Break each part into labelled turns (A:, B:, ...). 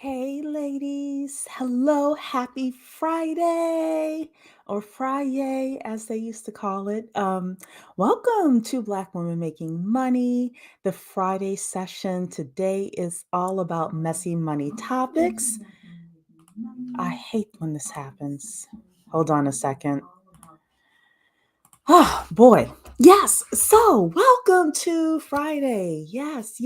A: Hey, ladies. Hello. Happy Friday or Friday, as they used to call it. Welcome to Black Women Making Money, the Friday session. Today is all about messy money topics. I hate when this happens. Hold on a second. Oh, boy. Yes. So, welcome to Friday. Yes.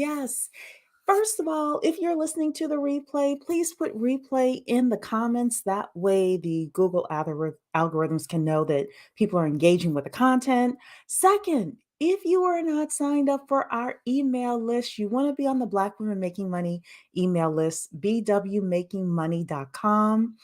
A: First of all, if you're listening to the replay, please put replay in the comments. That way, the Google algorithms can know that people are engaging with the content. Second, if you are not signed up for our email list, you want to be on the Black Women Making Money email list, bwmakingmoney.com.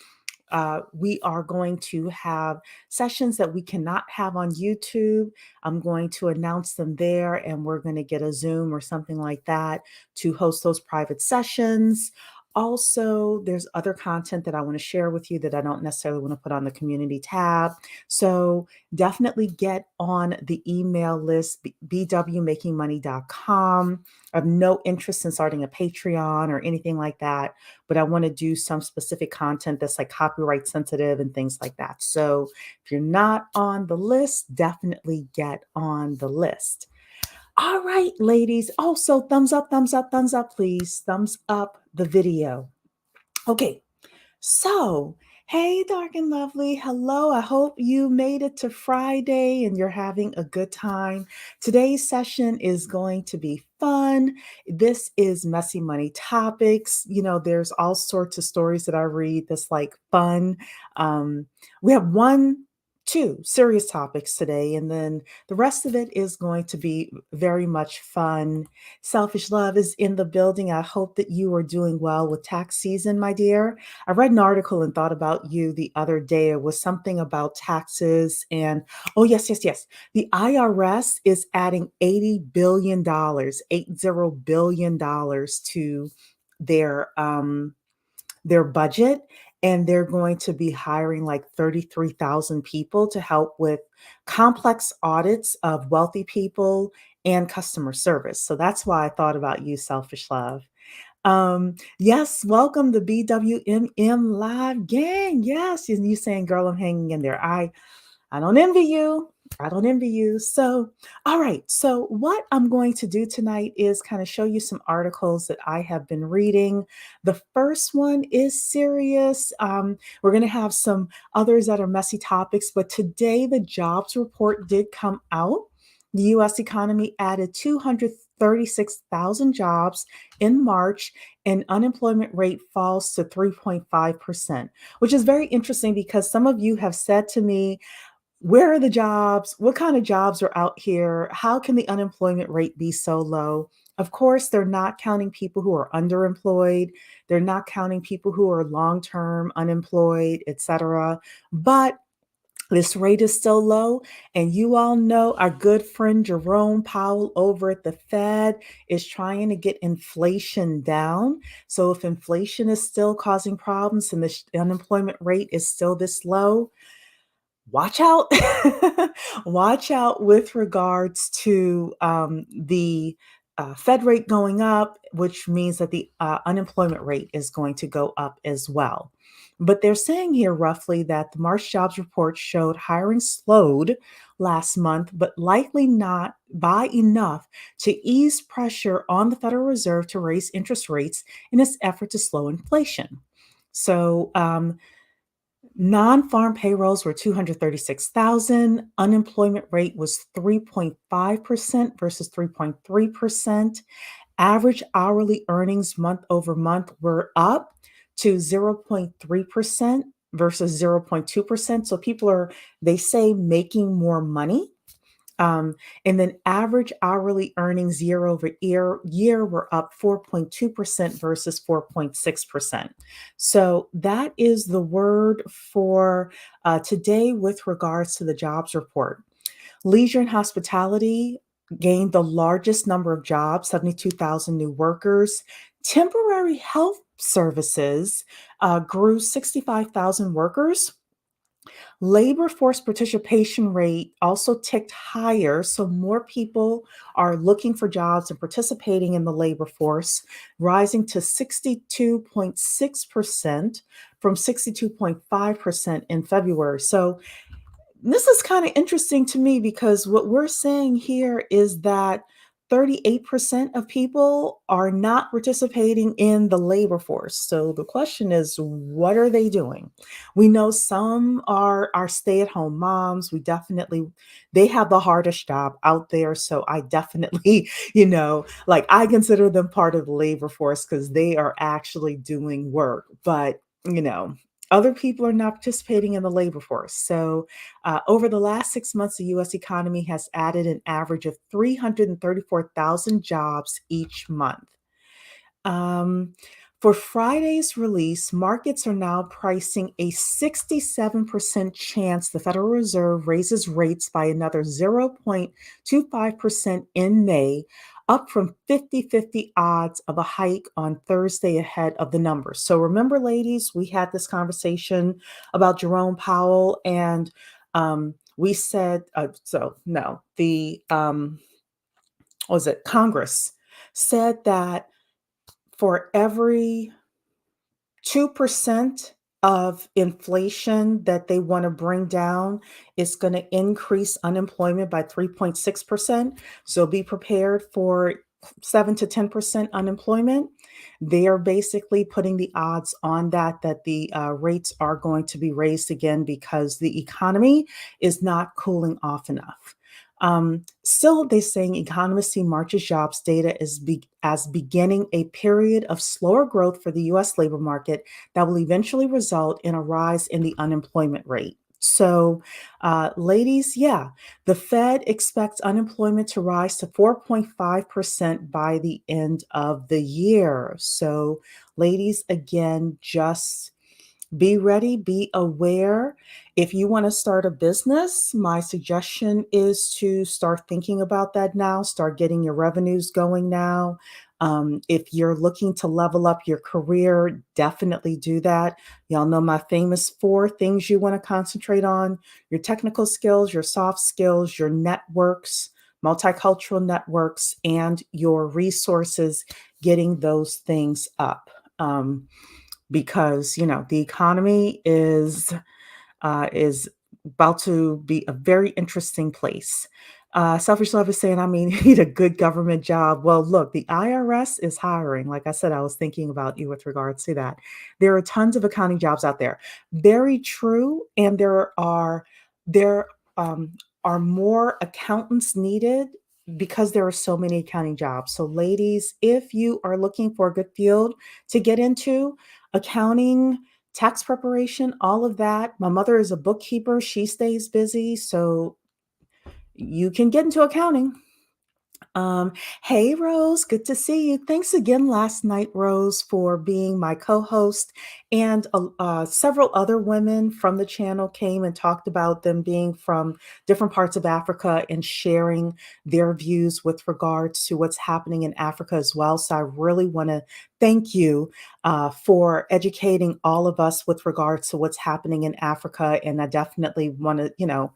A: We are going to have sessions that we cannot have on YouTube. I'm going to announce them there, and we're going to get a Zoom or something like that to host those private sessions. Also, there's other content that I want to share with you that I don't necessarily want to put on the community tab. So definitely get on the email list, bwmakingmoney.com. I have no interest in starting a Patreon or anything like that, but I want to do some specific content that's like copyright sensitive and things like that. So if you're not on the list, definitely get on the list. All right, ladies. Also, thumbs up, please. Thumbs up the video. Okay. So, hey, dark and lovely. Hello. I hope you made it to Friday and you're having a good time. Today's session is going to be fun. This is messy money topics. There's all sorts of stories that I read that's like fun. We have two serious topics today, and then the rest of it is going to be very much fun. Selfish Love is in the building. I hope that you are doing well with tax season, my dear. I read an article and thought about you the other day. It was something about taxes and, oh, yes. The IRS is adding $80 billion, $80 billion to their budget. And they're going to be hiring like 33,000 people to help with complex audits of wealthy people and customer service. So that's why I thought about you, Selfish Love. Yes, welcome to BWMM Live Gang. Yes, and you saying, girl, I'm hanging in there. I don't envy you. I don't envy you. So, all right. So, what I'm going to do tonight is kind of show you some articles that I have been reading. The first one is serious. We're going to have some others that are messy topics, but today the jobs report did come out. The US economy added 236,000 jobs in March, and unemployment rate falls to 3.5%, which is very interesting because some of you have said to me, where are the jobs? What kind of jobs are out here? How can the unemployment rate be so low? Of course, they're not counting people who are underemployed. They're not counting people who are long-term unemployed, etc. But this rate is still low. And you all know our good friend Jerome Powell over at the Fed is trying to get inflation down. So if inflation is still causing problems and the unemployment rate is still this low, watch out. Watch out with regards to the Fed rate going up, which means that the unemployment rate is going to go up as well. But they're saying here roughly that the March jobs report showed hiring slowed last month, but likely not by enough to ease pressure on the Federal Reserve to raise interest rates in its effort to slow inflation. So, non-farm payrolls were 236,000. Unemployment rate was 3.5% versus 3.3%. Average hourly earnings month over month were up to 0.3% versus 0.2%. So people are, they say, making more money. And then average hourly earnings year over year were up 4.2% versus 4.6%. So that is the word for today with regards to the jobs report. Leisure and hospitality gained the largest number of jobs, 72,000 new workers. Temporary health services grew 65,000 workers. Labor force participation rate also ticked higher, so more people are looking for jobs and participating in the labor force, rising to 62.6% from 62.5% in February. So this is kind of interesting to me because what we're saying here is that 38% of people are not participating in the labor force. So the question is, what are they doing? We know some are stay-at-home moms. They have the hardest job out there. So I definitely, like I consider them part of the labor force because they are actually doing work. But, other people are not participating in the labor force. So over the last 6 months, the US economy has added an average of 334,000 jobs each month. Um, for Friday's release, markets are now pricing a 67% chance the Federal Reserve raises rates by another 0.25% in May, up from 50-50 odds of a hike on Thursday ahead of the numbers. So remember, ladies, we had this conversation about Jerome Powell, and we said, so no, what was it? Congress said that for every 2% of inflation that they want to bring down, is going to increase unemployment by 3.6%. So be prepared for 7 to 10% unemployment. They are basically putting the odds on that the rates are going to be raised again because the economy is not cooling off enough. Still, they're saying economists see March's jobs data as beginning a period of slower growth for the US labor market that will eventually result in a rise in the unemployment rate. So, ladies, yeah, the Fed expects unemployment to rise to 4.5% by the end of the year. So, ladies, again, just be ready, be aware. If you want to start a business, my suggestion is to start thinking about that now, start getting your revenues going now. If you're looking to level up your career, definitely do that. Y'all know my famous 4 things you want to concentrate on: your technical skills, your soft skills, your networks, multicultural networks, and your resources, getting those things up. Because the economy is about to be a very interesting place. Selfish Love is saying, I mean, you need a good government job. Well, look, the IRS is hiring. Like I said, I was thinking about you with regards to that. There are tons of accounting jobs out there. Very true, and there are more accountants needed because there are so many accounting jobs. So, ladies, if you are looking for a good field to get into, accounting, tax preparation, all of that. My mother is a bookkeeper. She stays busy. So you can get into accounting. Um, hey, Rose, good to see you. Thanks again last night, Rose, for being my co host. And several other women from the channel came and talked about them being from different parts of Africa and sharing their views with regards to what's happening in Africa as well. So I really want to thank you for educating all of us with regards to what's happening in Africa. And I definitely want to,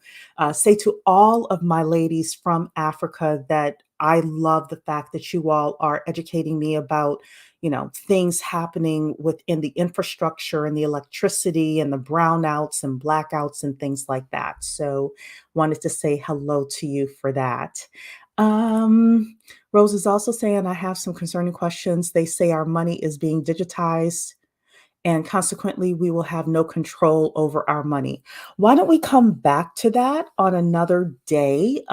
A: say to all of my ladies from Africa that I love the fact that you all are educating me about, things happening within the infrastructure and the electricity and the brownouts and blackouts and things like that. So wanted to say hello to you for that. Rose is also saying, I have some concerning questions. They say our money is being digitized and consequently, we will have no control over our money. Why don't we come back to that on another day?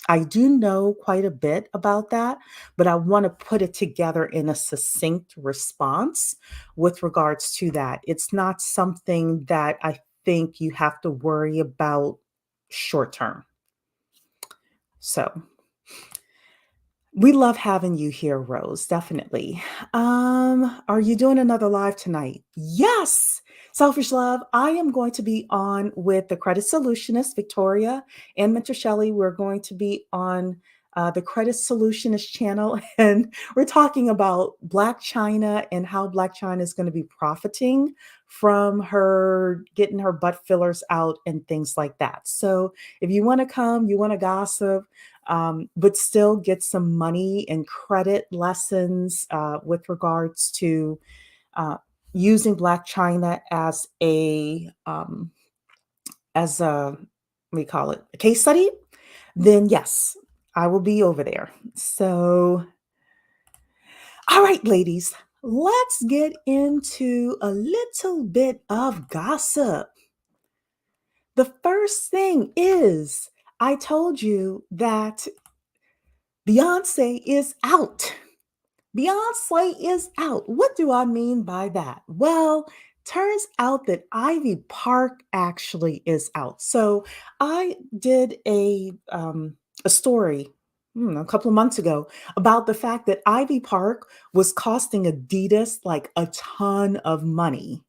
A: I do know quite a bit about that, but I want to put it together in a succinct response with regards to that. It's not something that I think you have to worry about short term. So we love having you here, Rose, definitely. Are you doing another live tonight? Yes. Selfish Love, I am going to be on with the credit solutionist, Victoria, and Mentor Shelley. We're going to be on the Credit Solutionist channel, and we're talking about Black China and how Black China is going to be profiting from her getting her butt fillers out and things like that. So if you want to come, you want to gossip, but still get some money and credit lessons with regards to uh, using Black China as a, we call it a case study, then yes, I will be over there. So, all right, ladies, let's get into a little bit of gossip. The first thing is, I told you that Beyonce is out. Beyonce is out. What do I mean by that? Well, turns out that Ivy Park actually is out. So I did a story a couple of months ago about the fact that Ivy Park was costing Adidas like a ton of money.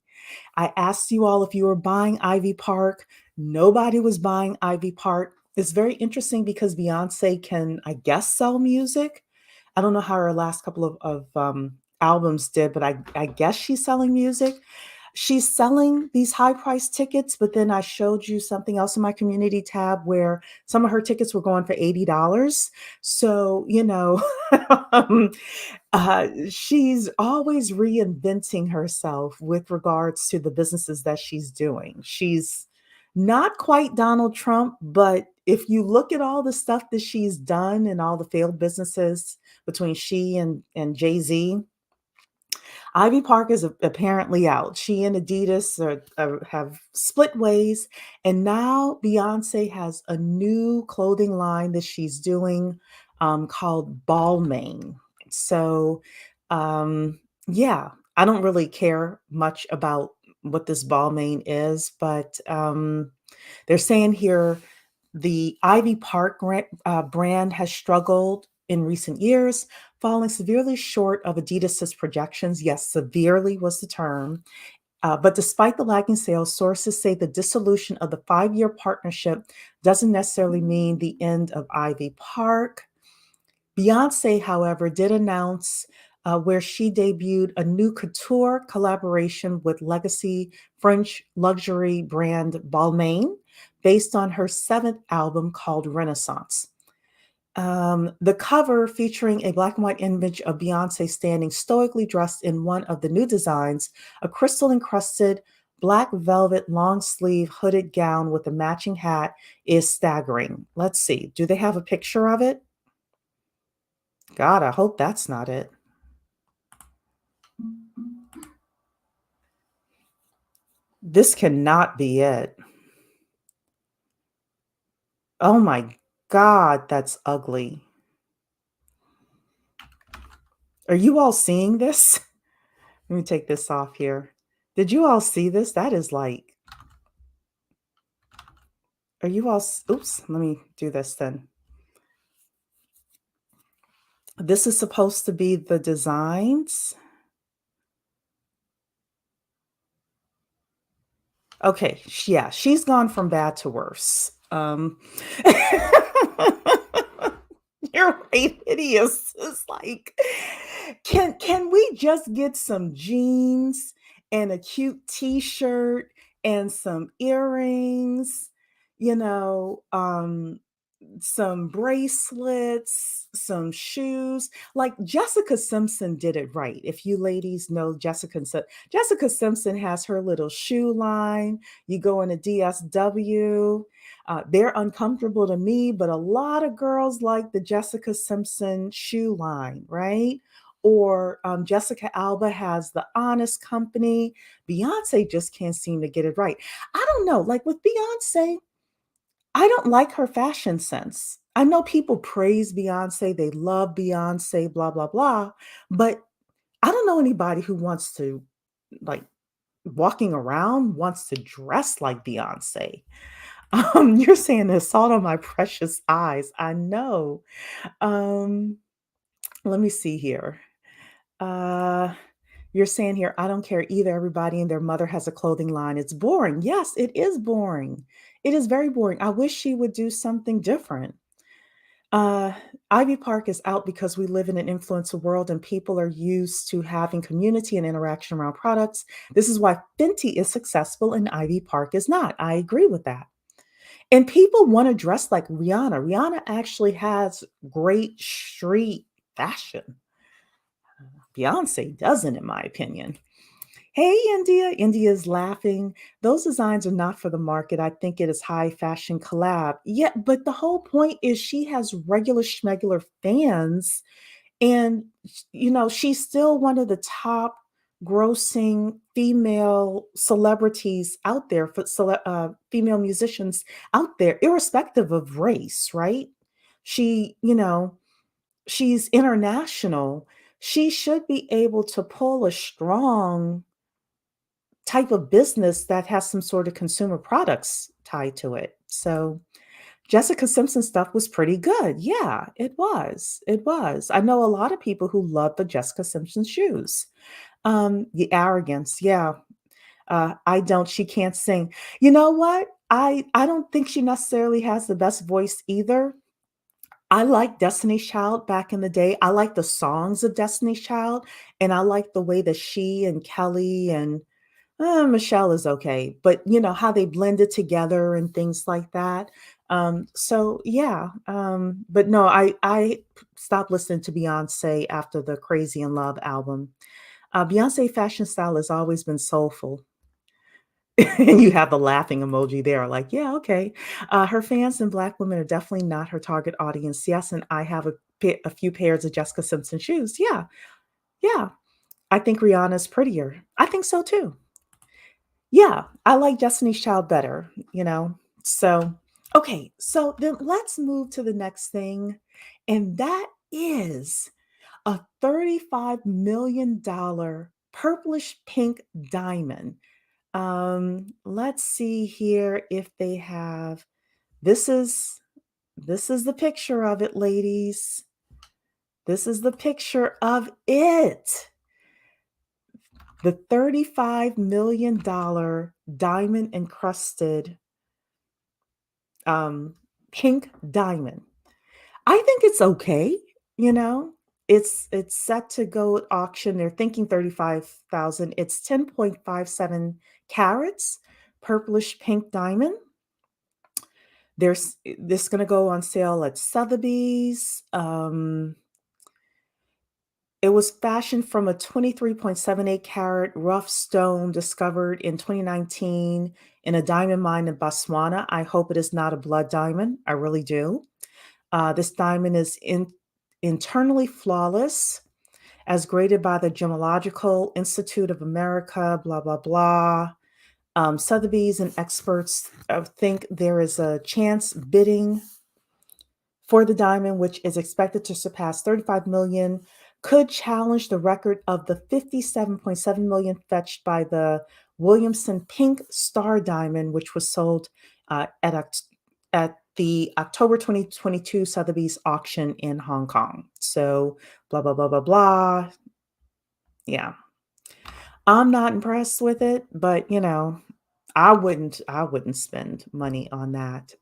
A: I asked you all if you were buying Ivy Park. Nobody was buying Ivy Park. It's very interesting because Beyonce can, I guess, sell music. I don't know how her last couple of albums did, but I guess she's selling music. She's selling these high price tickets, but then I showed you something else in my community tab where some of her tickets were going for $80. So, um, she's always reinventing herself with regards to the businesses that she's doing. She's not quite Donald Trump, but if you look at all the stuff that she's done and all the failed businesses between she and Jay-Z, Ivy Park is apparently out. She and Adidas have split ways, and now Beyonce has a new clothing line that she's doing called Balmain. So, yeah, I don't really care much about what this Balmain is, but they're saying here the Ivy Park brand has struggled in recent years, falling severely short of Adidas's projections. Yes, severely was the term. But despite the lagging sales, sources say the dissolution of the 5-year partnership doesn't necessarily mean the end of Ivy Park. Beyonce, however, did announce where she debuted a new couture collaboration with legacy French luxury brand Balmain, based on her 7th album called Renaissance. The cover featuring a black and white image of Beyonce standing stoically dressed in one of the new designs, a crystal encrusted black velvet long sleeve hooded gown with a matching hat, is staggering. Let's see. Do they have a picture of it? God, I hope that's not it. This cannot be it. Oh my God, that's ugly. Are you all seeing this? Let me take this off here. Did you all see this? That is like, are you all, oops, let me do this then. This is supposed to be the designs. Okay, yeah, she's gone from bad to worse. You're right, hideous. It's like, can we just get some jeans and a cute t-shirt and some earrings, you know, some bracelets, some shoes. Like Jessica Simpson did it right. If you ladies know Jessica Simpson has her little shoe line. You go in a DSW. They're uncomfortable to me, but a lot of girls like the Jessica Simpson shoe line, right? Or Jessica Alba has the Honest Company. Beyonce just can't seem to get it right. I don't know. Like with Beyonce, I don't like her fashion sense. I know people praise Beyonce, they love Beyonce, blah, blah, blah, but I don't know anybody who wants to, like, walking around wants to dress like Beyonce. You're saying there's salt on my precious eyes. I know. Um, Let me see here. Uh, you're saying here, I don't care either. Everybody and their mother has a clothing line. It's boring. Yes, it is boring. It is very boring. I wish she would do something different. Uh, Ivy Park is out because we live in an influencer world and people are used to having community and interaction around products. This is why Fenty is successful and Ivy Park is not. I agree with that. And people want to dress like Rihanna. Rihanna actually has great street fashion. Beyonce doesn't, in my opinion. Hey, India. India's laughing. Those designs are not for the market. I think it is high fashion collab. Yeah, but the whole point is she has regular schmegular fans. And, she's still one of the top grossing female celebrities out there, for female musicians out there, irrespective of race, right? She, she's international. She should be able to pull a strong type of business that has some sort of consumer products tied to it. So Jessica Simpson stuff was pretty good. Yeah, it was. It was. I know a lot of people who love the Jessica Simpson shoes. The arrogance. Yeah. I don't. She can't sing. You know what? I don't think she necessarily has the best voice either. I like Destiny's Child back in the day. I like the songs of Destiny's Child, and I like the way that she and Kelly and Michelle is okay, but how they blended together and things like that. So yeah, but no, I stopped listening to Beyonce after the Crazy in Love album. Beyonce fashion style has always been soulful. And you have the laughing emoji there, like, yeah, okay. Her fans and Black women are definitely not her target audience. Yes, and I have a few pairs of Jessica Simpson shoes. Yeah, yeah. I think Rihanna's prettier. I think so too. Yeah, I like Destiny's Child better, So, okay, so then let's move to the next thing, and that is a $35 million purplish pink diamond. Let's see here if they have this is this is the picture of it, ladies. This is the picture of it. The $35 million diamond encrusted um, pink diamond. I think it's okay, you know. It's set to go at auction. They're thinking 35,000. It's 10.57 carats, purplish pink diamond. There's this going to go on sale at Sotheby's. It was fashioned from a 23.78 carat rough stone discovered in 2019 in a diamond mine in Botswana. I hope it is not a blood diamond. I really do. This diamond is internally flawless, as graded by the Gemological Institute of America, blah, blah, blah. Sotheby's and experts think there is a chance bidding for the diamond, which is expected to surpass 35 million, could challenge the record of the 57.7 million fetched by the Williamson Pink Star Diamond, which was sold at the October 2022 Sotheby's auction in Hong Kong. So blah blah blah blah blah. Yeah, I'm not impressed with it, but I wouldn't spend money on that.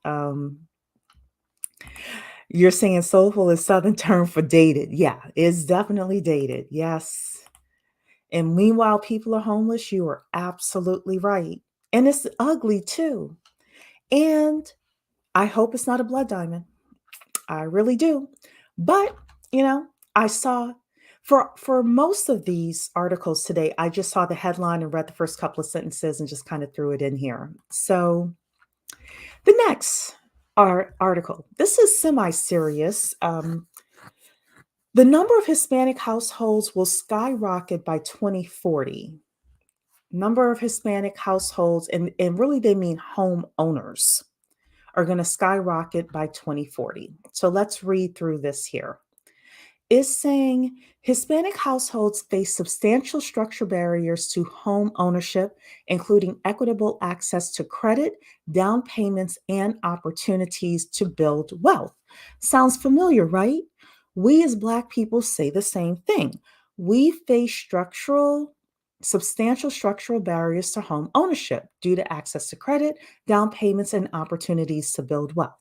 A: You're saying soulful is Southern term for dated. Yeah, it's definitely dated. Yes. And meanwhile, people are homeless. You are absolutely right. And it's ugly too. And I hope it's not a blood diamond. I really do. But, you know, I saw for most of these articles today, I just saw the headline and read the first couple of sentences and just kind of threw it in here. So the next article, this is semi-serious. The number of Hispanic households will skyrocket by 2040. Number of Hispanic households, and really they mean homeowners, are going to skyrocket by 2040. So let's read through this here. Is saying Hispanic households face substantial structural barriers to home ownership, including equitable access to credit, down payments, and opportunities to build wealth. Sounds familiar, right? We as Black people say the same thing. We face substantial structural barriers to home ownership due to access to credit, down payments, and opportunities to build wealth.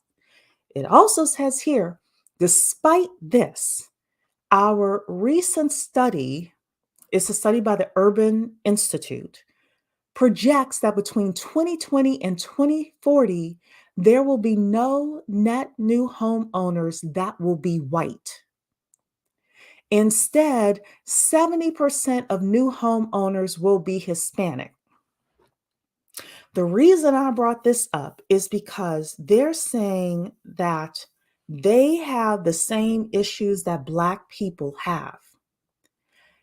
A: It also says here, Despite this, our recent study is a study by the Urban Institute projects that between 2020 and 2040, there will be no net new homeowners that will be white. Instead, 70% of new homeowners will be Hispanic. The reason I brought this up is because they're saying that they have the same issues that Black people have.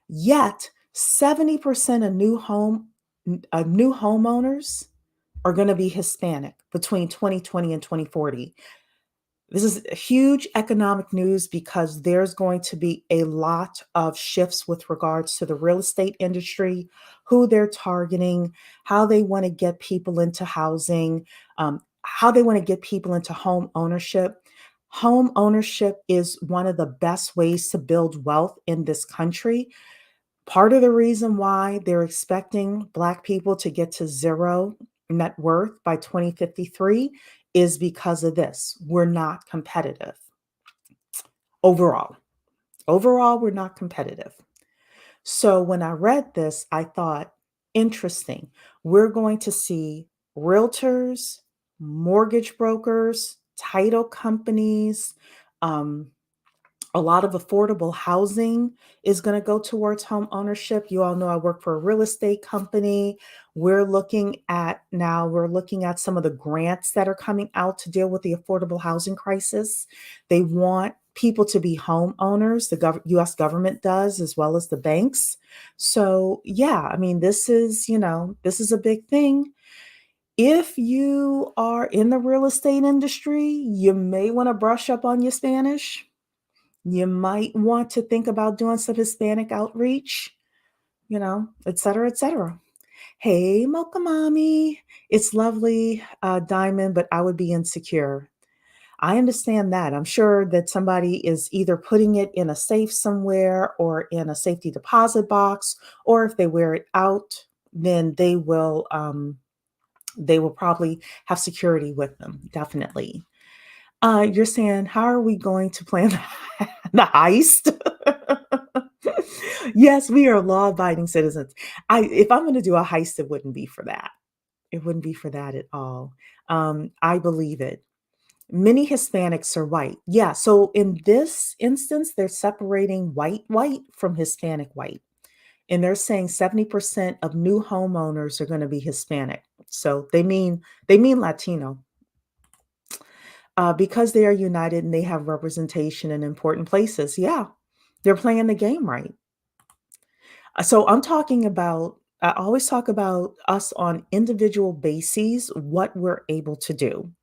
A: Yet, 70% of new homeowners are going to be Hispanic between 2020 and 2040. This is huge economic news because there's going to be a lot of shifts with regards to the real estate industry, who they're targeting, how they want to get people into housing, how they want to get people into home ownership. Home ownership is one of the best ways to build wealth in this country. Part of the reason why they're expecting Black people to get to zero net worth by 2053 is because of this. We're not competitive overall. Overall, we're not competitive. So when I read this, I thought, interesting. We're going to see realtors, mortgage brokers, title companies, a lot of affordable housing is going to go towards home ownership. You all know I work for a real estate company. We're looking at some of the grants that are coming out to deal with the affordable housing crisis. They want people to be homeowners. The US government does, as well as the banks. So, yeah, I mean, this is a big thing. If you are in the real estate industry, you may want to brush up on your Spanish. You might want to think about doing some Hispanic outreach, et cetera, et cetera. Hey, Mocha Mommy. It's lovely, Diamond, but I would be insecure. I understand that. I'm sure that somebody is either putting it in a safe somewhere or in a safety deposit box, or if they wear it out, then they will probably have security with them. Definitely. You're saying, how are we going to plan the heist? Yes, we are law-abiding citizens. If I'm going to do a heist, it wouldn't be for that. It wouldn't be for that at all. I believe it. Many Hispanics are white. Yeah, so in this instance, they're separating white from Hispanic white. And they're saying 70% of new homeowners are going to be Hispanic. So they mean Latino. Because they are united and they have representation in important places. Yeah, they're playing the game right. So I always talk about us on individual bases, what we're able to do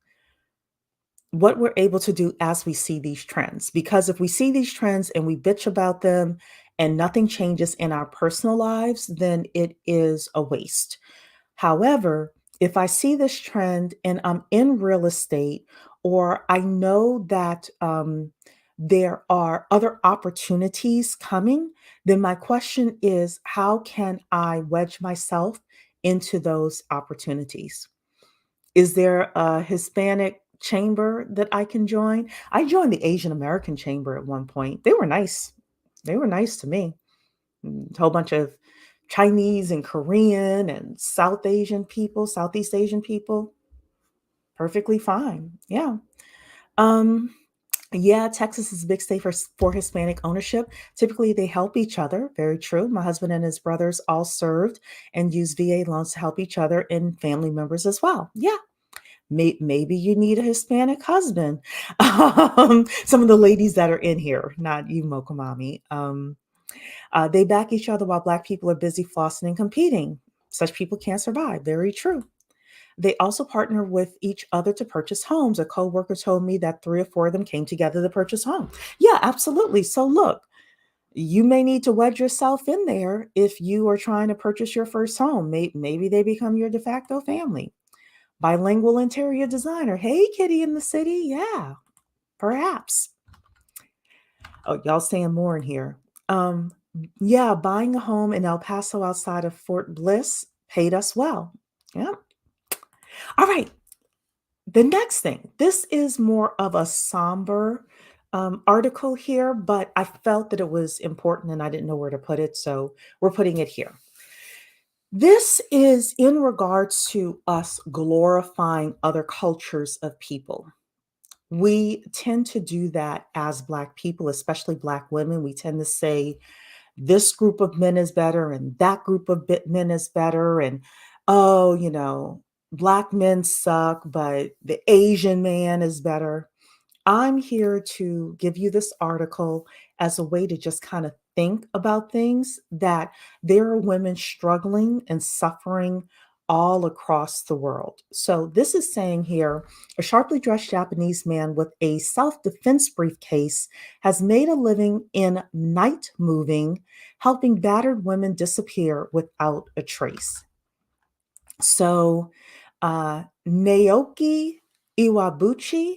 A: as we see these trends. Because if we see these trends and we bitch about them and nothing changes in our personal lives, then it is a waste. However, if I see this trend and I'm in real estate, or I know that there are other opportunities coming, then my question is, how can I wedge myself into those opportunities? Is there a Hispanic chamber that I can join? I joined the Asian American chamber at one point. They were nice. They were nice to me. A whole bunch of Chinese and Korean and Southeast Asian people, perfectly fine. Yeah. Um, yeah, Texas is a big state for Hispanic ownership. Typically, they help each other. Very true. My husband and his brothers all served and used VA loans to help each other and family members as well. Yeah. Maybe you need a Hispanic husband. Some of the ladies that are in here, not you, Mocha Mommy. They back each other while Black people are busy flossing and competing. Such people can't survive. Very true. They also partner with each other to purchase homes. A coworker told me that 3 or 4 of them came together to purchase home. Yeah, absolutely. So look, you may need to wedge yourself in there if you are trying to purchase your first home. Maybe they become your de facto family. Bilingual interior designer. Hey, Kitty in the city. Yeah, perhaps. Oh, y'all saying more in here. Um, yeah, buying a home in El Paso outside of Fort Bliss paid us well. Yeah. All right. The next thing, this is more of a somber article here, but I felt that it was important and I didn't know where to put it, so we're putting it here. This is in regards to us glorifying other cultures of people. We tend to do that as Black people, especially Black women. We tend to say this group of men is better and that group of men is better. And, oh, Black men suck, but the Asian man is better. I'm here to give you this article as a way to just kind of think about things that there are women struggling and suffering all across the world. So, this is saying here a sharply dressed Japanese man with a self defense briefcase has made a living in night moving, helping battered women disappear without a trace. So, Naoki Iwabuchi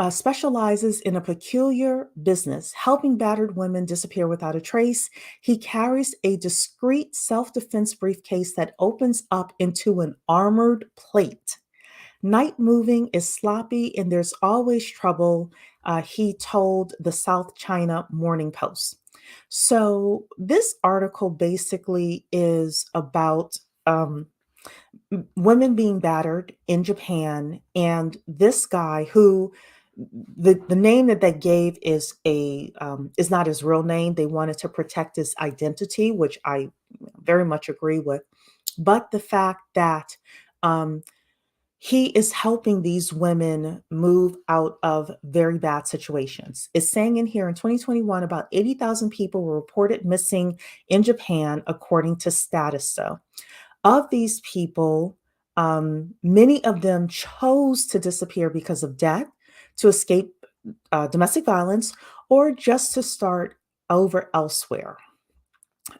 A: specializes in a peculiar business, helping battered women disappear without a trace. He carries a discreet self defense briefcase that opens up into an armored plate. Night moving is sloppy and there's always trouble, he told the South China Morning Post. So, this article basically is about women being battered in Japan, and this guy who the name that they gave is not his real name. They wanted to protect his identity, which I very much agree with. But the fact that um, he is helping these women move out of very bad situations. It's saying in here in 2021, about 80,000 people were reported missing in Japan, according to Statuso. Of these people, many of them chose to disappear because of debt, to escape domestic violence, or just to start over elsewhere.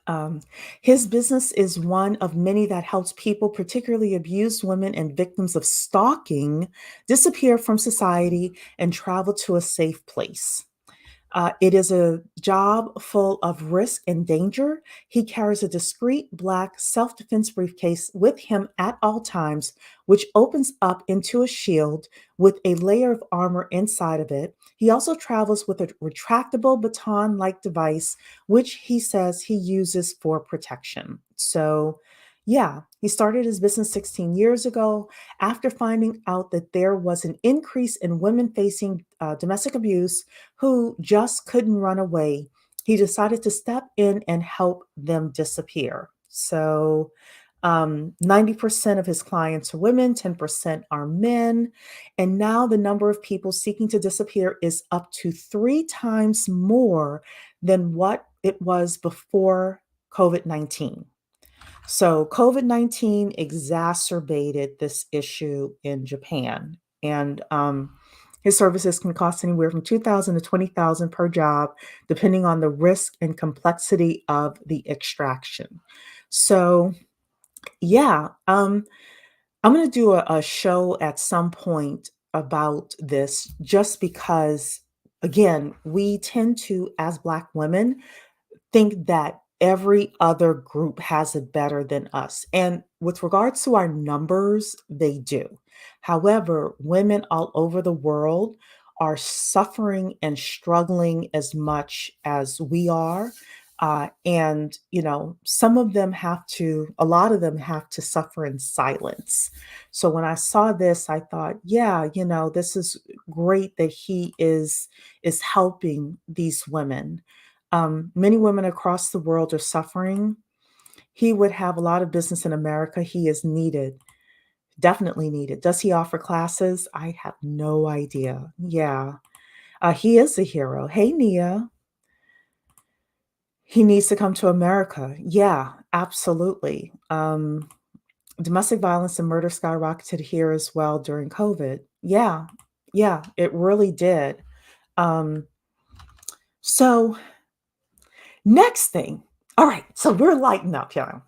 A: Um, his business is one of many that helps people, particularly abused women and victims of stalking, disappear from society and travel to a safe place. It is a job full of risk and danger. He carries a discreet black self defense briefcase with him at all times, which opens up into a shield with a layer of armor inside of it. He also travels with a retractable baton like device, which he says he uses for protection. So, yeah, he started his business 16 years ago after finding out that there was an increase in women facing domestic abuse who just couldn't run away. He decided to step in and help them disappear. So, 90% of his clients are women, 10% are men. And now the number of people seeking to disappear is up to 3 times more than what it was before COVID 19. So, COVID 19 exacerbated this issue in Japan. And his services can cost anywhere from 2,000 to 20,000 per job, depending on the risk and complexity of the extraction. So, yeah, I'm going to do a show at some point about this just because, again, we tend to, as Black women, think that every other group has it better than us. And with regards to our numbers, they do. However, women all over the world are suffering and struggling as much as we are. And, some of them a lot of them have to suffer in silence. So when I saw this, I thought, yeah, this is great that he is helping these women. Many women across the world are suffering. He would have a lot of business in America. He is needed, definitely needed. Does he offer classes? I have no idea. Yeah, he is a hero. Hey, Nia, he needs to come to America. Yeah, absolutely. Domestic violence and murder skyrocketed here as well during COVID. Yeah, yeah, it really did. Um, so, next thing. All right, so we're lighting up, y'all.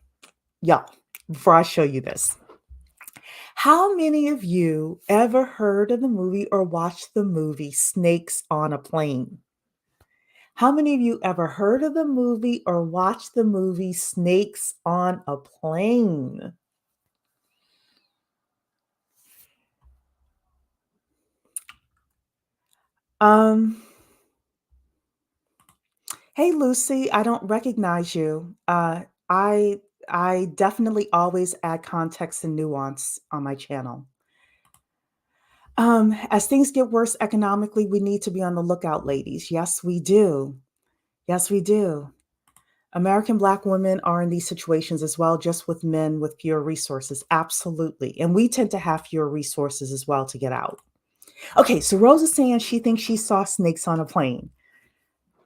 A: Y'all, before I show you this, how many of you ever heard of the movie or watched the movie Snakes on a Plane? How many of you ever heard of the movie or watched the movie Snakes on a Plane? Um, Hey, Lucy, I don't recognize you. I definitely always add context and nuance on my channel. As things get worse economically, we need to be on the lookout, ladies. Yes, we do. Yes, we do. American Black women are in these situations as well, just with men with fewer resources. Absolutely. And we tend to have fewer resources as well to get out. Okay, so Rose is saying she thinks she saw snakes on a plane.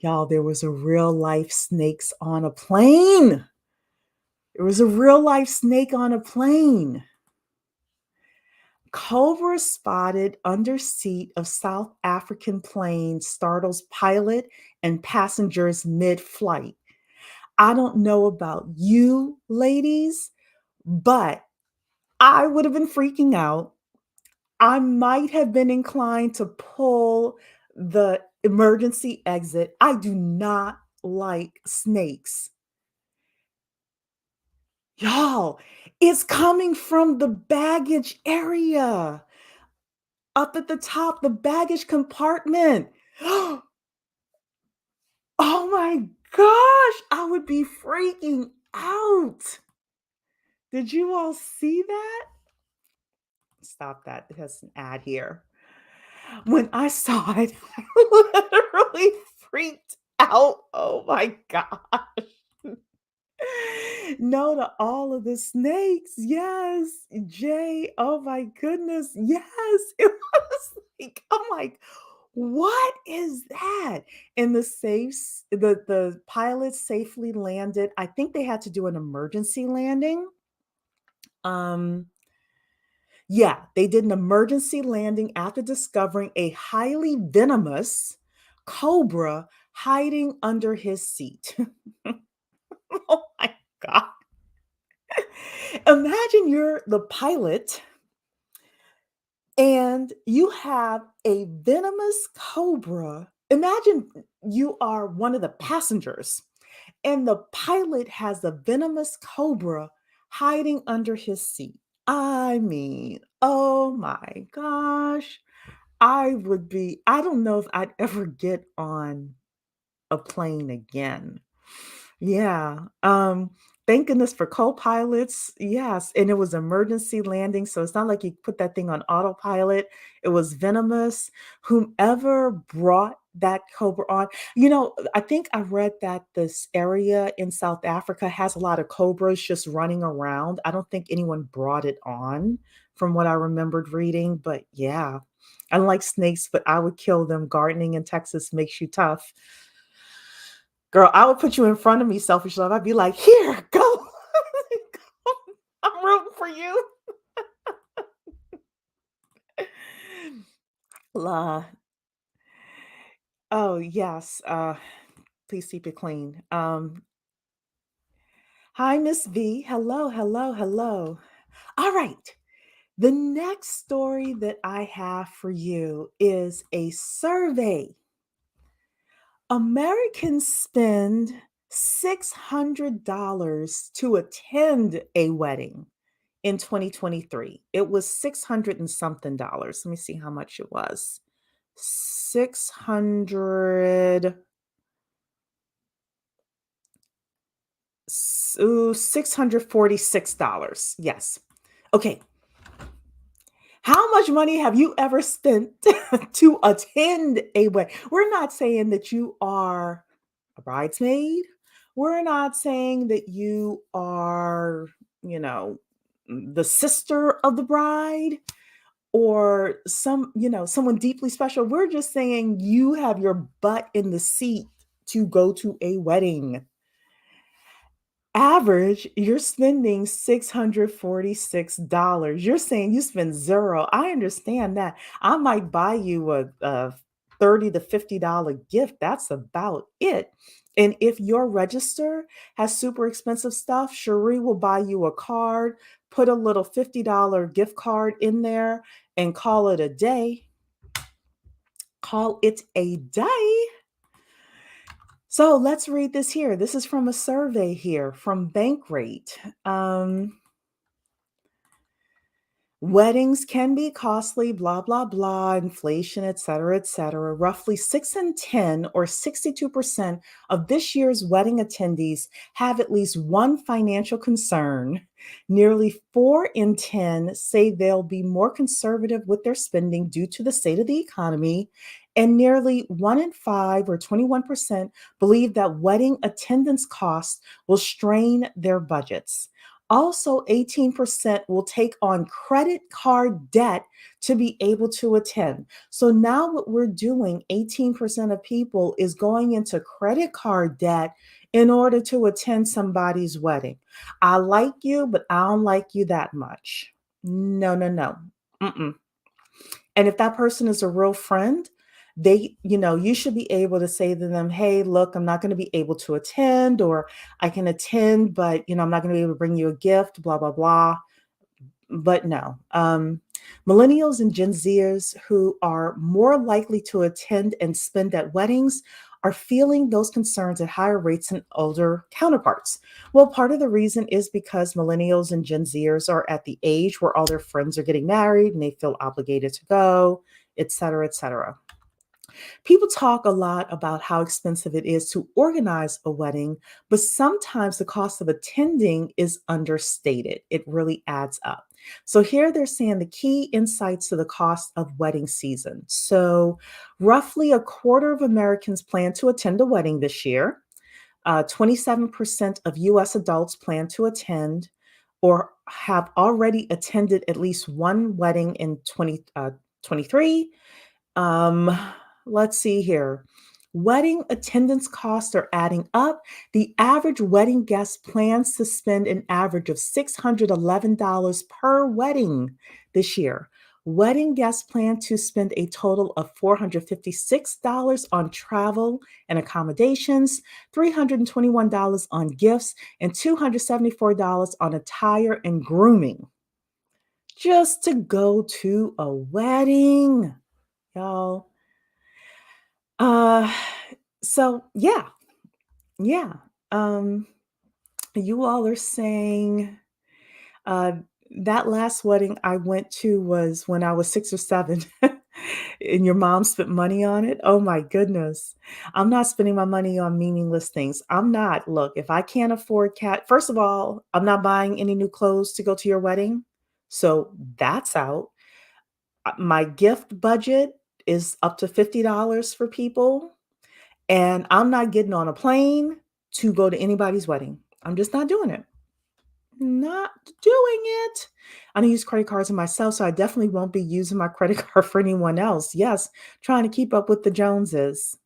A: Y'all, there was a real life snakes on a plane. There was a real life snake on a plane. Cobra spotted under seat of South African plane startles pilot and passengers mid-flight. I don't know about you ladies, but I would have been freaking out. I might have been inclined to pull the emergency exit. I do not like snakes. Y'all, it's coming from the baggage area. Up at the top, the baggage compartment. Oh my gosh, I would be freaking out. Did you all see that? Stop that. It has an ad here. When I saw it, I literally freaked out. Oh my gosh. No to all of the snakes. Yes. Jay. Oh my goodness. Yes. It was like, I'm like, what is that? And the pilots safely landed. I think they had to do an emergency landing. Um, yeah, they did an emergency landing after discovering a highly venomous cobra hiding under his seat. Oh my God. Imagine you're the pilot and you have a venomous cobra. Imagine you are one of the passengers and the pilot has a venomous cobra hiding under his seat. I mean, oh my gosh. I don't know if I'd ever get on a plane again. Yeah. Thank goodness for co-pilots. Yes. And it was emergency landing. So it's not like you put that thing on autopilot. It was venomous. Whomever brought that cobra on, I think I read that this area in South Africa has a lot of cobras just running around. I don't think anyone brought it on from what I remembered reading, but yeah. I don't like snakes, but I would kill them. Gardening in Texas makes you tough. Girl, I would put you in front of me, selfish love. I'd be like, "Here, go." I'm rooting for you. La. Oh, yes. Please keep it clean. Hi, Miss V. Hello, hello, hello. All right. The next story that I have for you is a survey. Americans spend $600 to attend a wedding in 2023. It was 600 and something dollars. Let me see how much it was. 600 $646. Yes. Okay. How much money have you ever spent to attend a wedding? We're not saying that you are a bridesmaid. We're not saying that you are, you know, the sister of the bride or someone deeply special. We're just saying you have your butt in the seat to go to a wedding. Average, you're spending $646. You're saying you spend zero. I understand that. I might buy you a $30 to $50 gift. That's about it. And if your register has super expensive stuff, Cherie will buy you a card, put a little $50 gift card in there, and call it a day. Call it a day. So let's read this here. This is from a survey here from Bankrate. Weddings can be costly, blah, blah, blah, inflation, et cetera, et cetera. Roughly 6 in 10 or 62% of this year's wedding attendees have at least one financial concern. Nearly 4 in 10 say they'll be more conservative with their spending due to the state of the economy. And nearly 1 in 5 or 21% believe that wedding attendance costs will strain their budgets. Also, 18% will take on credit card debt to be able to attend. So now what we're doing, 18% of people is going into credit card debt in order to attend somebody's wedding. I like you, but I don't like you that much. No, no, no. Mm-mm. And if that person is a real friend, you should be able to say to them, hey, look, I'm not going to be able to attend, or I can attend, but I'm not going to be able to bring you a gift, blah, blah, blah. But no. Millennials and Gen Zers who are more likely to attend and spend at weddings are feeling those concerns at higher rates than older counterparts. Well, part of the reason is because millennials and Gen Zers are at the age where all their friends are getting married and they feel obligated to go, et cetera, et cetera. People talk a lot about how expensive it is to organize a wedding, but sometimes the cost of attending is understated. It really adds up. So here they're saying the key insights to the cost of wedding season. So roughly a quarter of Americans plan to attend a wedding this year. 27% of US adults plan to attend or have already attended at least one wedding in 2023. Um, let's see here. Wedding attendance costs are adding up. The average wedding guest plans to spend an average of $611 per wedding this year. Wedding guests plan to spend a total of $456 on travel and accommodations, $321 on gifts, and $274 on attire and grooming just to go to a wedding, y'all. Uh, so yeah, yeah. Um, you all are saying uh that last wedding I went to was when I was 6 or 7, and your mom spent money on it. Oh my goodness. I'm not spending my money on meaningless things. I'm not. Look, if I can't afford first of all, I'm not buying any new clothes to go to your wedding. So that's out. My gift budget is up to $50 for people. And I'm not getting on a plane to go to anybody's wedding. I'm just not doing it. Not doing it. I don't use credit cards myself, so I definitely won't be using my credit card for anyone else. Yes, trying to keep up with the Joneses.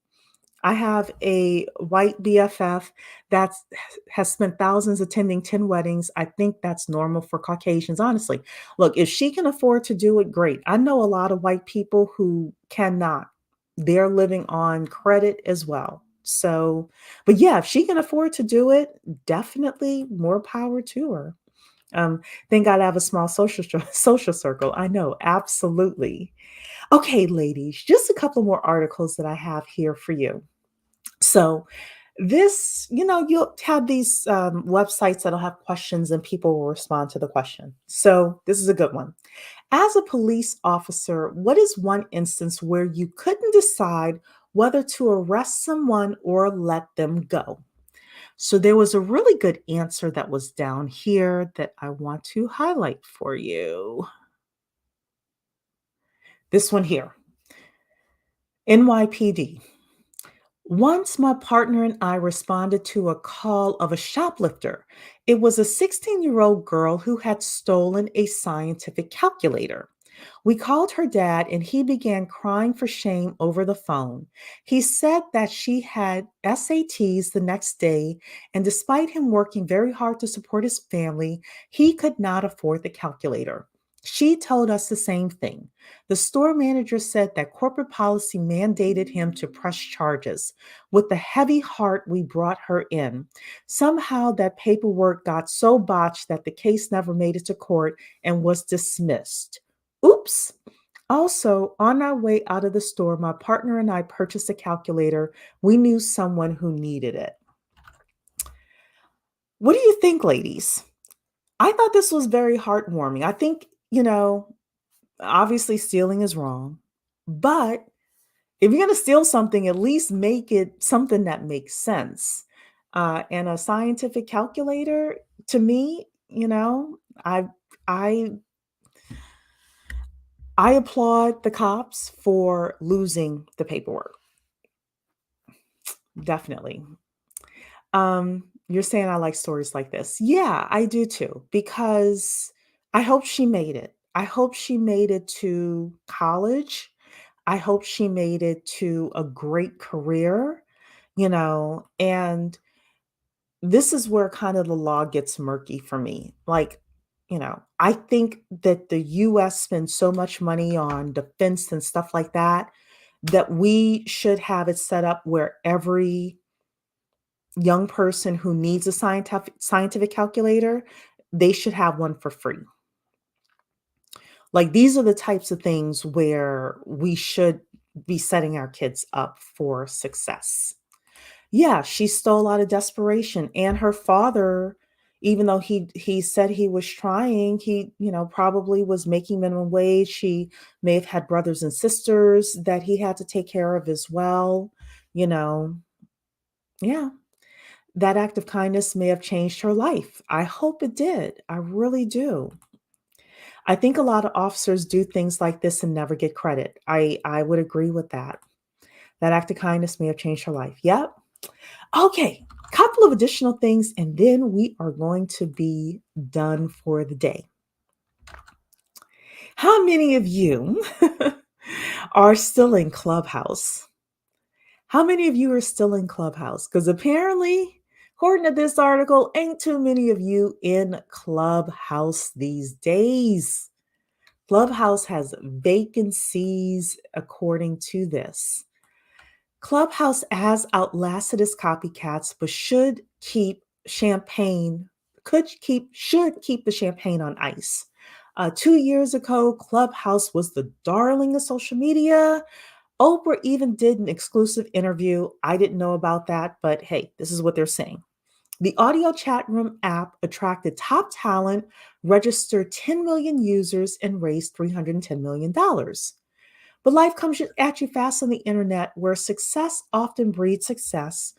A: I have a white BFF that has spent thousands attending 10 weddings. I think that's normal for Caucasians, honestly. Look, if she can afford to do it, great. I know a lot of white people who cannot. They're living on credit as well. So, but yeah, if she can afford to do it, definitely more power to her. Thank God I have a small social circle. I know, absolutely. Okay, ladies, just a couple more articles that I have here for you. So this, you'll have these websites that'll have questions and people will respond to the question. So this is a good one. As a police officer, what is one instance where you couldn't decide whether to arrest someone or let them go? So there was a really good answer that was down here that I want to highlight for you. This one here, NYPD. Once my partner and I responded to a call of a shoplifter. It was a 16-year-old girl who had stolen a scientific calculator. We called her dad and he began crying for shame over the phone. He said that she had SATs the next day, and despite him working very hard to support his family, he could not afford the calculator. She told us the same thing. The store manager said that corporate policy mandated him to press charges. With a heavy heart, we brought her in. Somehow, that paperwork got so botched that the case never made it to court and was dismissed. Oops. Also, on our way out of the store, my partner and I purchased a calculator. We knew someone who needed it. What do you think, ladies? I thought this was very heartwarming. I think you know, obviously stealing is wrong, but if you're going to steal something, at least make it something that makes sense. And a scientific calculator, to me, I I I applaud the cops for losing the paperwork. Definitely. You're saying I like stories like this. Yeah, I do too, because I hope she made it. I hope she made it to college. I hope she made it to a great career, and this is where kind of the law gets murky for me. Like, I think that the US spends so much money on defense and stuff like that, that we should have it set up where every young person who needs a scientific calculator, they should have one for free. Like, these are the types of things where we should be setting our kids up for success. Yeah, she stole out of desperation, and her father, even though he said he was trying, he, probably was making minimum wage. She may have had brothers and sisters that he had to take care of as well, you know. Yeah, that act of kindness may have changed her life. I hope it did. I really do. I think a lot of officers do things like this and never get credit. I would agree with that. That act of kindness may have changed her life. Yep. Okay, couple of additional things, and then we are going to be done for the day. How many of you are still in Clubhouse? How many of you are still in Clubhouse? Because apparently, according to this article, ain't too many of you in Clubhouse these days. Clubhouse has vacancies according to this. Clubhouse has outlasted its copycats, but should keep the champagne on ice. 2 years ago, Clubhouse was the darling of social media. Oprah even did an exclusive interview. I didn't know about that, but hey, this is what they're saying. The audio chat room app attracted top talent, registered 10 million users, and raised $310 million. But life comes at you fast on the internet, where success often breeds success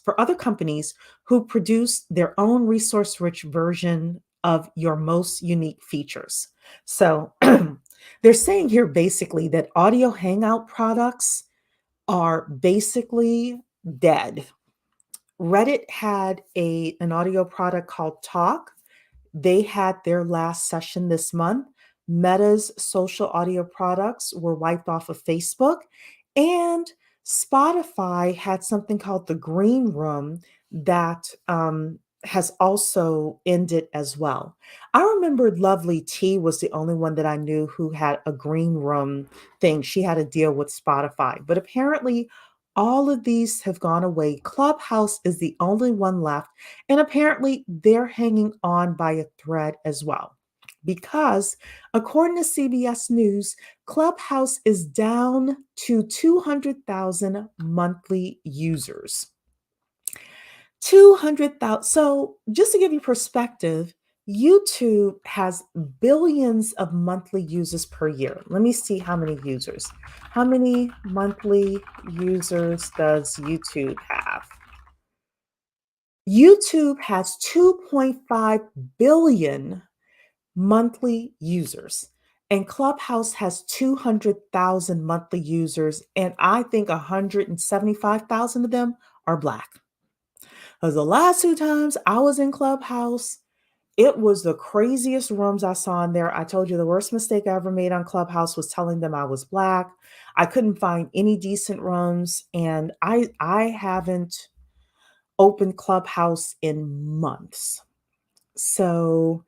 A: for other companies who produce their own resource rich version of your most unique features. So they're saying here basically that audio hangout products are basically dead. Reddit had an audio product called Talk. They had their last session this month. Meta's social audio products were wiped off of Facebook. And Spotify had something called the Green Room that has also ended as well. I remembered Lovely T was the only one that I knew who had a Green Room thing. She had a deal with Spotify. But apparently, all of these have gone away. Clubhouse is the only one left. And apparently, they're hanging on by a thread as well. Because according to CBS News, Clubhouse is down to 200,000 monthly users. 200,000. So, just to give you perspective, YouTube has billions of monthly users per year. Let me see how many users. How many monthly users does YouTube have? YouTube has 2.5 billion monthly users, and Clubhouse has 200,000 monthly users, and I think 175,000 of them are Black. Because the last two times I was in Clubhouse, it was the craziest rooms I saw in there. I told you the worst mistake I ever made on Clubhouse was telling them I was Black. I couldn't find any decent rooms, and I haven't opened Clubhouse in months. So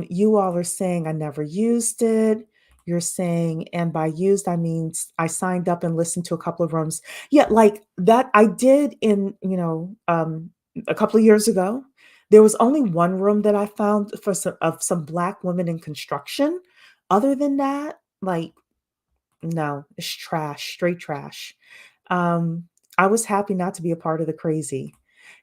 A: you all are saying I never used it. You're saying, and by used, I mean I signed up and listened to a couple of rooms. Yeah, like that I did in, a couple of years ago. There was only one room that I found for some Black women in construction. Other than that, like, no, it's trash, straight trash. Um, I was happy not to be a part of the crazy.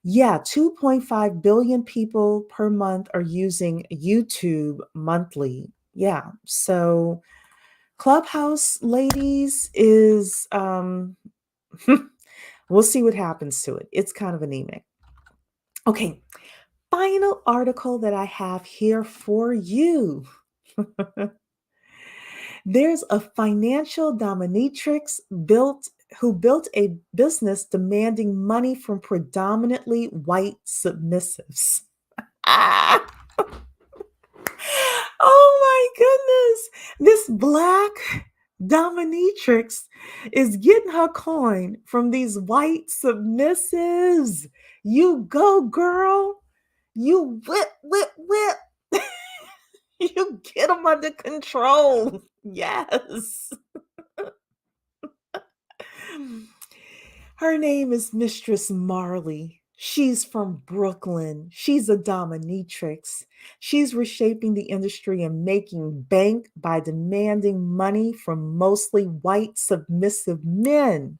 A: Yeah, 2.5 billion people per month are using YouTube monthly. Yeah. So Clubhouse, ladies, is we'll see what happens to it. It's kind of anemic. Okay, final article that I have here for you. There's a financial dominatrix who built a business demanding money from predominantly white submissives. Ah! Oh my goodness. This black dominatrix is getting her coin from these white submissives. You go, girl. You whip, whip, whip. You get them under control. Yes. Her name is Mistress Marley. She's from Brooklyn. She's a dominatrix. She's reshaping the industry and making bank by demanding money from mostly white submissive men.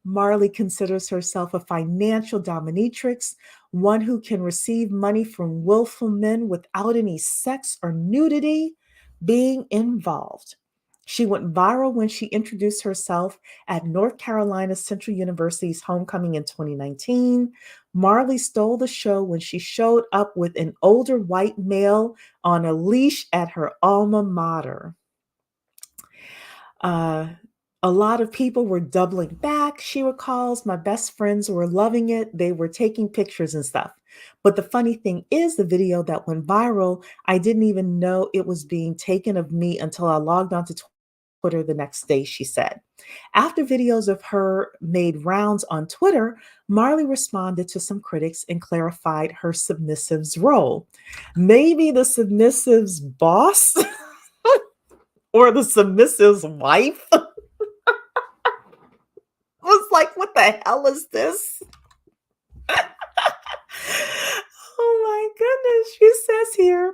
A: Marley considers herself a financial dominatrix, one who can receive money from willful men without any sex or nudity being involved. She went viral when she introduced herself at North Carolina Central University's homecoming in 2019. Marley stole the show when she showed up with an older white male on a leash at her alma mater. Uh, a lot of people were doubling back, she recalls. My best friends were loving it. They were taking pictures and stuff. But the funny thing is, the video that went viral, I didn't even know it was being taken of me until I logged onto Twitter the next day, she said. After videos of her made rounds on Twitter, Marley responded to some critics and clarified her submissive's role. Maybe the submissive's boss or the submissive's wife was like, what the hell is this? Oh my goodness. She says here,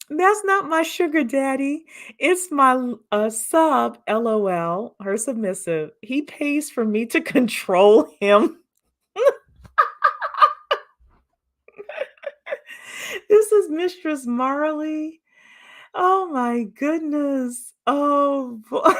A: that's not my sugar daddy. It's my sub, LOL, her submissive. He pays for me to control him. This is Mistress Marley. Oh my goodness. Oh boy.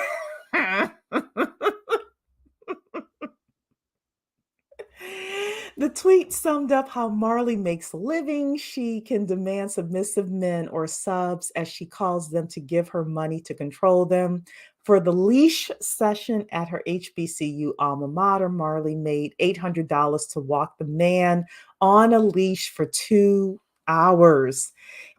A: The tweet summed up how Marley makes a living. She can demand submissive men or subs, as she calls them, to give her money to control them. For the leash session at her HBCU alma mater, Marley made $800 to walk the man on a leash for 2 hours.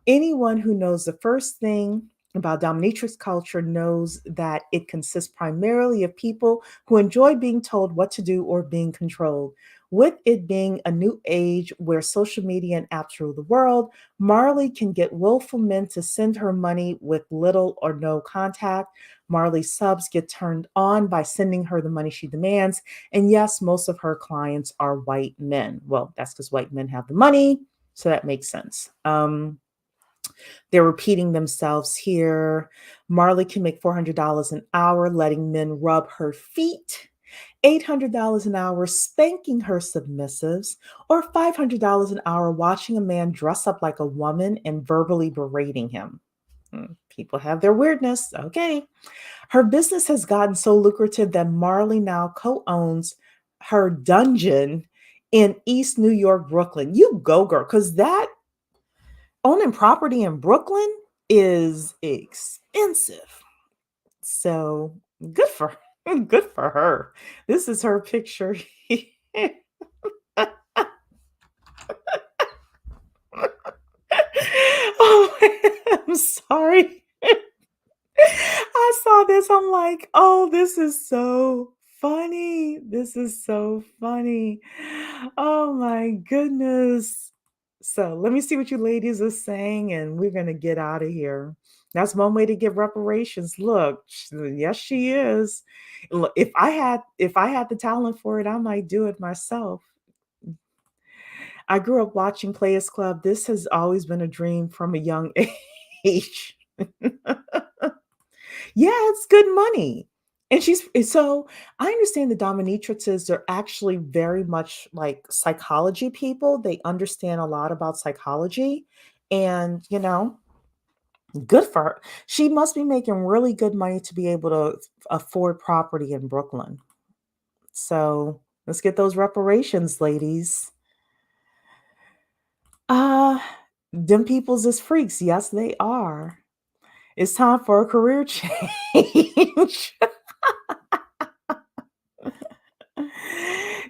A: Anyone who knows the first thing about dominatrix culture knows that it consists primarily of people who enjoy being told what to do or being controlled. With it being a new age where social media and apps rule the world, Marley can get willful men to send her money with little or no contact. Marley's subs get turned on by sending her the money she demands. And yes, most of her clients are white men. Well, that's because white men have the money, so that makes sense. They're repeating themselves here. Marley can make $400 an hour letting men rub her feet, $800 an hour spanking her submissives, or $500 an hour watching a man dress up like a woman and verbally berating him. People have their weirdness. Okay. Her business has gotten so lucrative that Marley now co-owns her dungeon in East New York, Brooklyn. You go, girl, because that owning property in Brooklyn is expensive. So good for good for her. This is her picture. Oh, I'm sorry. I saw this. I'm like, oh, this is so funny. This is so funny. Oh my goodness. So let me see what you ladies are saying, and we're gonna get out of here. That's one way to get reparations. Look, yes, she is. Look, if I had the talent for it, I might do it myself. I grew up watching Players Club. This has always been a dream from a young age. Yeah, it's good money. And so I understand the dominatrixes are actually very much like psychology people. They understand a lot about psychology. And, good for her. She must be making really good money to be able to afford property in Brooklyn. So let's get those reparations, ladies. Uh, them peoples is freaks. Yes, they are. It's time for a career change.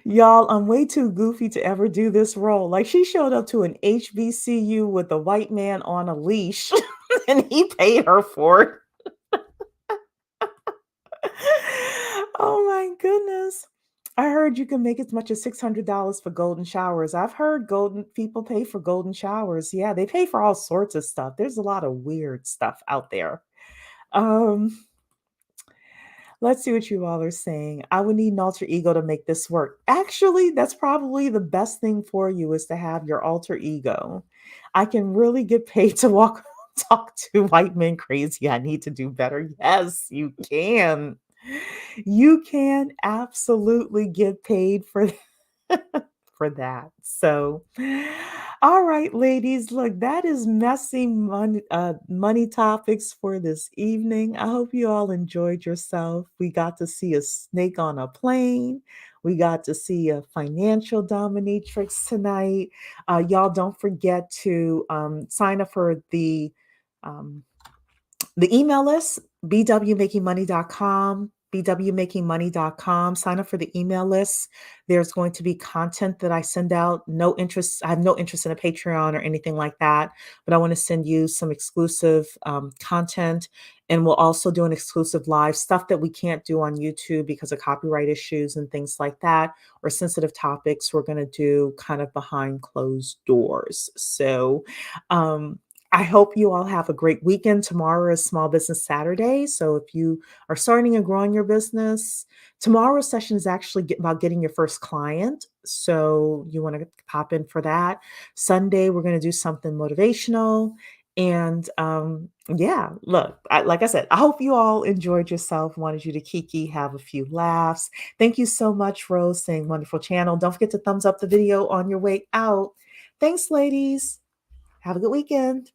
A: Y'all, I'm way too goofy to ever do this role. Like, she showed up to an HBCU with a white man on a leash, and he paid her for it. Oh my goodness. I heard you can make as much as $600 for golden showers. I've heard golden people pay for golden showers. Yeah, they pay for all sorts of stuff. There's a lot of weird stuff out there. Um, let's see what you all are saying. I would need an alter ego to make this work. Actually, that's probably the best thing for you is to have your alter ego. I can really get paid to walk talk to white men crazy. I need to do better. Yes, you can. You can absolutely get paid for for that. So, all right, ladies, look, that is messy money topics for this evening. I hope you all enjoyed yourself. We got to see a snake on a plane. We got to see a financial dominatrix tonight. Y'all don't forget to sign up for um, the email list, bwmakingmoney.com, bwmakingmoney.com. Sign up for the email list. There's going to be content that I send out. No interest. I have no interest in a Patreon or anything like that, but I want to send you some exclusive content. And we'll also do an exclusive live stuff that we can't do on YouTube because of copyright issues and things like that, or sensitive topics we're going to do kind of behind closed doors. So, I hope you all have a great weekend. Tomorrow is Small Business Saturday. So if you are starting and growing your business, tomorrow's session is actually about getting your first client. So you want to pop in for that. Sunday, we're going to do something motivational. And yeah, look, like I said, I hope you all enjoyed yourself. Wanted you to kiki, have a few laughs. Thank you so much, Rose, saying wonderful channel. Don't forget to thumbs up the video on your way out. Thanks, ladies. Have a good weekend.